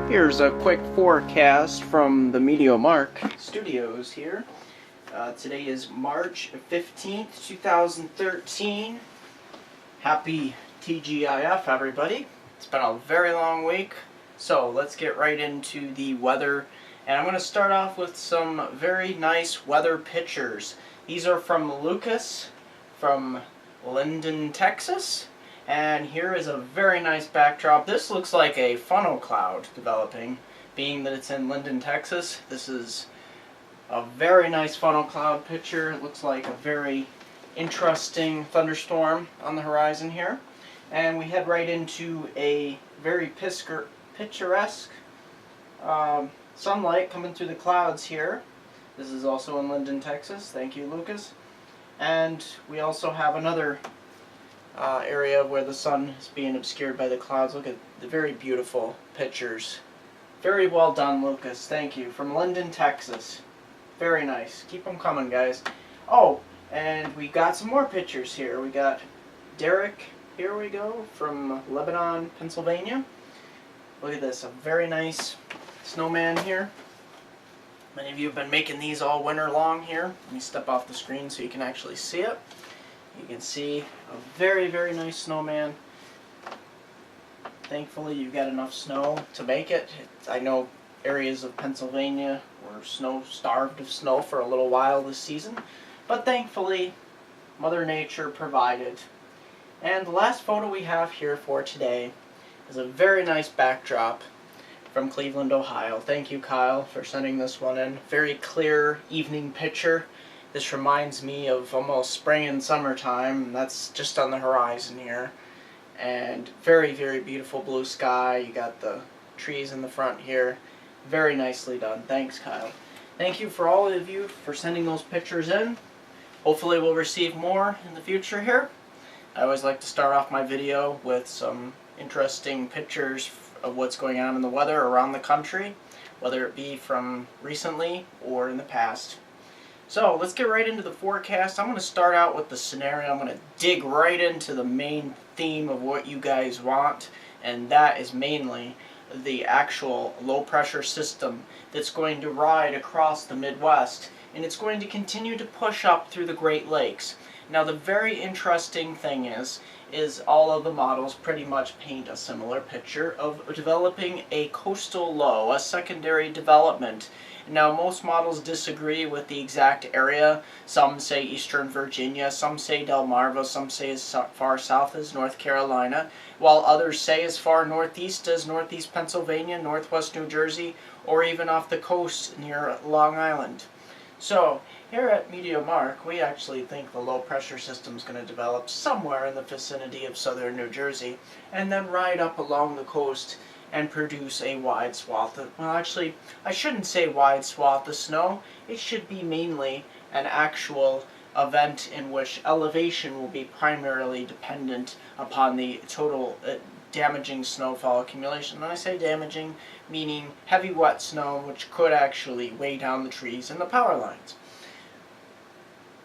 Here's a quick forecast from the MeteoMark studios here. Today is March 15th, 2013. Happy TGIF, everybody. It's been a very long week, so let's get right into the weather. And I'm going to start off with some very nice weather pictures. These are from Lucas from Linden, Texas. And here is a very nice backdrop. This looks like a funnel cloud developing, being that it's in Linden, Texas. This is a very nice funnel cloud picture. It looks like a very interesting thunderstorm on the horizon here. And we head right into a very picturesque sunlight coming through the clouds here. This is also in Linden, Texas. Thank you, Lucas. And we also have another area where the sun is being obscured by the clouds. Look at the very beautiful pictures. Very well done, Lucas. Thank you. From Linden, Texas. Very nice. Keep them coming, guys. Oh, and we got some more pictures here. We got Derek, here we go, from Lebanon, Pennsylvania. Look at this, a very nice snowman here. Many of you have been making these all winter long here. Let me step off the screen so you can actually see it. You can see a very, very nice snowman. Thankfully, you've got enough snow to make it. I know areas of Pennsylvania were starved of snow for a little while this season, but thankfully, Mother Nature provided. And the last photo we have here for today is a very nice backdrop from Cleveland, Ohio. Thank you, Kyle, for sending this one in. Very clear evening picture. This reminds me of almost spring and summertime. That's just on the horizon here. And very, very beautiful blue sky. You got the trees in the front here. Very nicely done. Thanks, Kyle. Thank you for all of you for sending those pictures in. Hopefully we'll receive more in the future here. I always like to start off my video with some interesting pictures of what's going on in the weather around the country, whether it be from recently or in the past. So let's get right into the forecast. I'm going to start out with the scenario. I'm going to dig right into the main theme of what you guys want, and that is mainly the actual low pressure system that's going to ride across the Midwest, and it's going to continue to push up through the Great Lakes. Now the very interesting thing is all of the models pretty much paint a similar picture of developing a coastal low, a secondary development. Now most models disagree with the exact area. Some say Eastern Virginia, some say Delmarva, some say as far south as North Carolina, while others say as far northeast as Northeast Pennsylvania, Northwest New Jersey, or even off the coast near Long Island. So here at MeteoMark, we actually think the low pressure system is going to develop somewhere in the vicinity of southern New Jersey and then ride up along the coast and produce a wide swath of, well, actually, I shouldn't say wide swath of snow. It should be mainly an actual event in which elevation will be primarily dependent upon the total damaging snowfall accumulation. And I say damaging, meaning heavy wet snow, which could actually weigh down the trees and the power lines.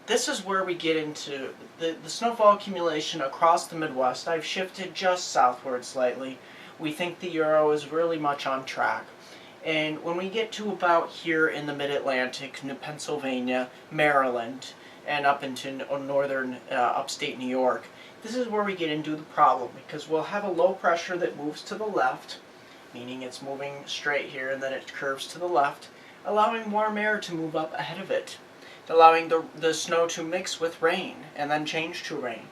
This is where we get into the snowfall accumulation across the Midwest. I've shifted just southward slightly. We think the Euro is really much on track. And when we get to about here in the mid-Atlantic, New Pennsylvania, Maryland, and up into northern upstate New York, this is where we get into the problem, because we'll have a low pressure that moves to the left, meaning it's moving straight here and then it curves to the left, allowing warm air to move up ahead of it, allowing the snow to mix with rain and then change to rain.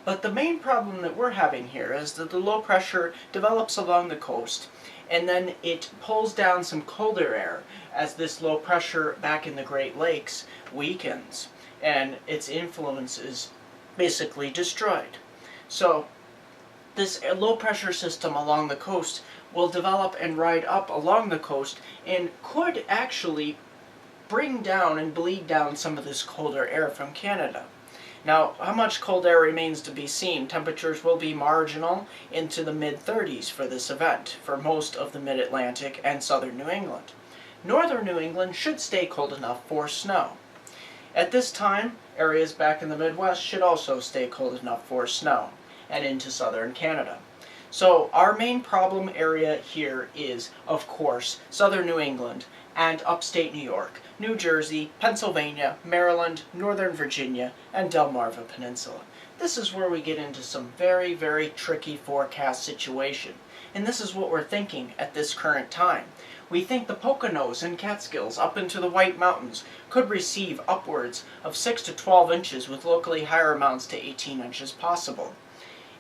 But the main problem that we're having here is that the low pressure develops along the coast, and then it pulls down some colder air as this low pressure back in the Great Lakes weakens, and its influence is basically destroyed. So this low pressure system along the coast will develop and ride up along the coast and could actually bring down and bleed down some of this colder air from Canada. Now, how much cold air remains to be seen. Temperatures will be marginal into the mid-30s for this event, for most of the mid-Atlantic and southern New England. Northern New England should stay cold enough for snow. At this time, areas back in the Midwest should also stay cold enough for snow, and into southern Canada. So our main problem area here is, of course, southern New England and upstate New York, New Jersey, Pennsylvania, Maryland, Northern Virginia, and Delmarva Peninsula. This is where we get into some very, very tricky forecast situation. And this is what we're thinking at this current time. We think the Poconos and Catskills up into the White Mountains could receive upwards of 6 to 12 inches with locally higher amounts to 18 inches possible.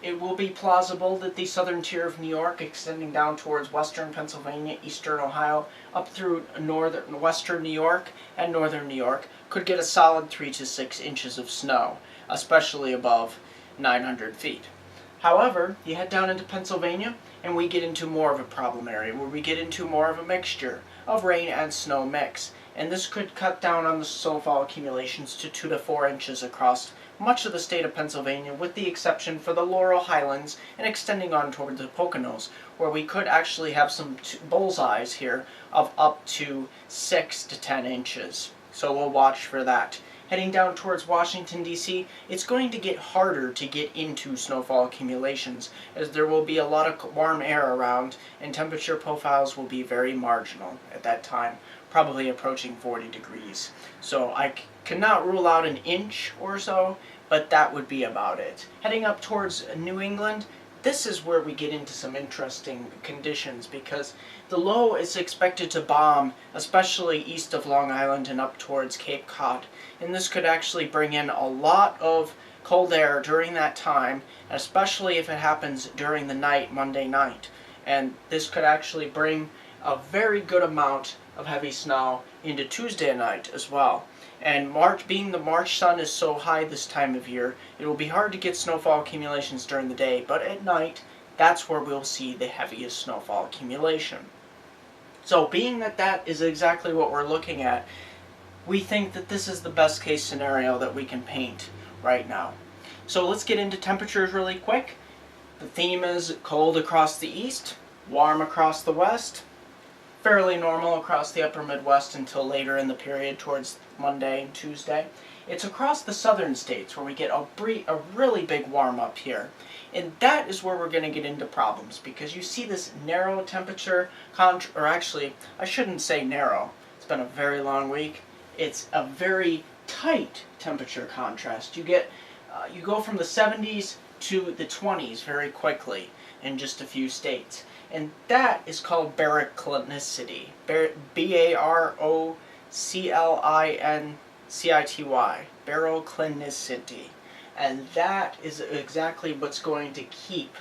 It will be plausible that the southern tier of New York, extending down towards western Pennsylvania, eastern Ohio, up through western New York and northern New York, could get a solid 3 to 6 inches of snow, especially above 900 feet. However, you head down into Pennsylvania, and we get into more of a problem area, where we get into more of a mixture of rain and snow mix. And this could cut down on the snowfall accumulations to 2 to 4 inches across much of the state of Pennsylvania, with the exception for the Laurel Highlands and extending on toward the Poconos, where we could actually have some bullseyes here of up to 6 to 10 inches. So we'll watch for that. Heading down towards Washington, D.C., it's going to get harder to get into snowfall accumulations, as there will be a lot of warm air around, and temperature profiles will be very marginal at that time, probably approaching 40 degrees. So I cannot rule out an inch or so, but that would be about it. Heading up towards New England, this is where we get into some interesting conditions, because the low is expected to bomb, especially east of Long Island and up towards Cape Cod. And this could actually bring in a lot of cold air during that time, especially if it happens during the night, Monday night. And this could actually bring a very good amount of heavy snow into Tuesday night as well. And being the March sun is so high this time of year, it will be hard to get snowfall accumulations during the day, but at night, that's where we'll see the heaviest snowfall accumulation. So being that that is exactly what we're looking at, we think that this is the best case scenario that we can paint right now. So let's get into temperatures really quick. The theme is cold across the east, warm across the west, fairly normal across the upper Midwest until later in the period towards Monday and Tuesday. It's across the southern states where we get a really big warm up here. And that is where we're going to get into problems, because you see this narrow temperature, or actually, I shouldn't say narrow. It's been a very long week. It's a very tight temperature contrast. You go from the 70s to the 20s very quickly in just a few states. And that is called baroclinicity. B-A-R-O-C-L-I-N-C-I-T-Y. Baroclinicity. And that is exactly what's going to keep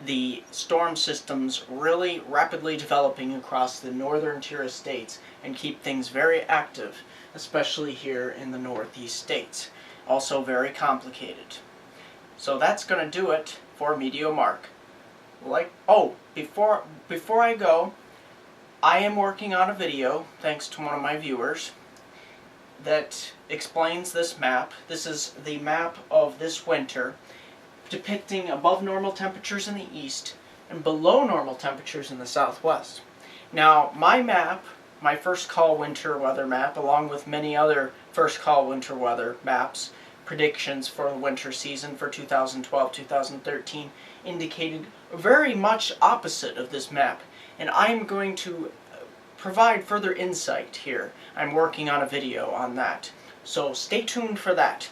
the storm systems really rapidly developing across the northern tier of states and keep things very active, especially here in the northeast states. Also very complicated. So that's going to do it for MeteoMark. Before I go, I am working on a video, thanks to one of my viewers, that explains this map. This is the map of this winter, depicting above normal temperatures in the east and below normal temperatures in the southwest. Now, my map, my first call winter weather map, along with many other first call winter weather maps, predictions for the winter season for 2012-2013, indicated very much opposite of this map. And I'm going to provide further insight here. I'm working on a video on that. So stay tuned for that.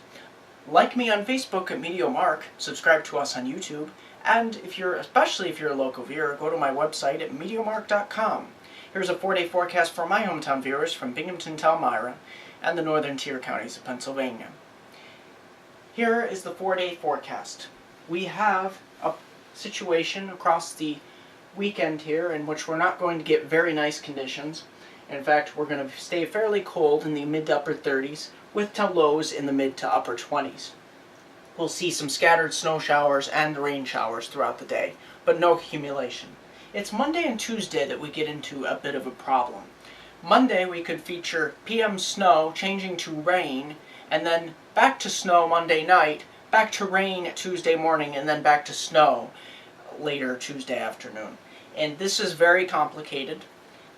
Like me on Facebook at MeteoMark, subscribe to us on YouTube, and especially if you're a local viewer, go to my website at MeteoMark.com. Here's a 4-day forecast for my hometown viewers from Binghamton to Elmira and the northern tier counties of Pennsylvania. Here is the 4-day forecast. We have a situation across the weekend here in which we're not going to get very nice conditions. In fact, we're going to stay fairly cold in the mid to upper 30s with lows in the mid to upper 20s. We'll see some scattered snow showers and rain showers throughout the day, but no accumulation. It's Monday and Tuesday that we get into a bit of a problem. Monday we could feature PM snow changing to rain, and then back to snow Monday night, back to rain Tuesday morning, and then back to snow later Tuesday afternoon. And this is very complicated.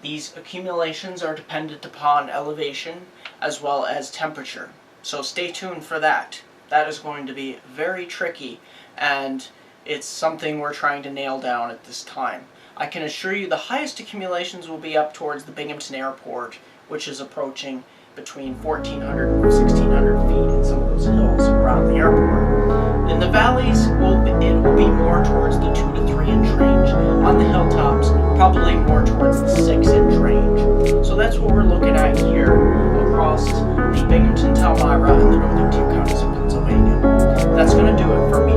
These accumulations are dependent upon elevation as well as temperature. So stay tuned for that. That is going to be very tricky, and It's something we're trying to nail down at this time. I can assure you the highest accumulations will be up towards the Binghamton Airport, which is approaching between 1,400 and 1,600 feet in some of those hills around the airport. In the valleys, it will be more towards the 2 to 3 inch range. On the hilltops, probably more towards the 6 inch range. So that's what we're looking at here across the Binghamton, Palmyra, and the northern 2 counties of Pennsylvania. That's going to do it for me.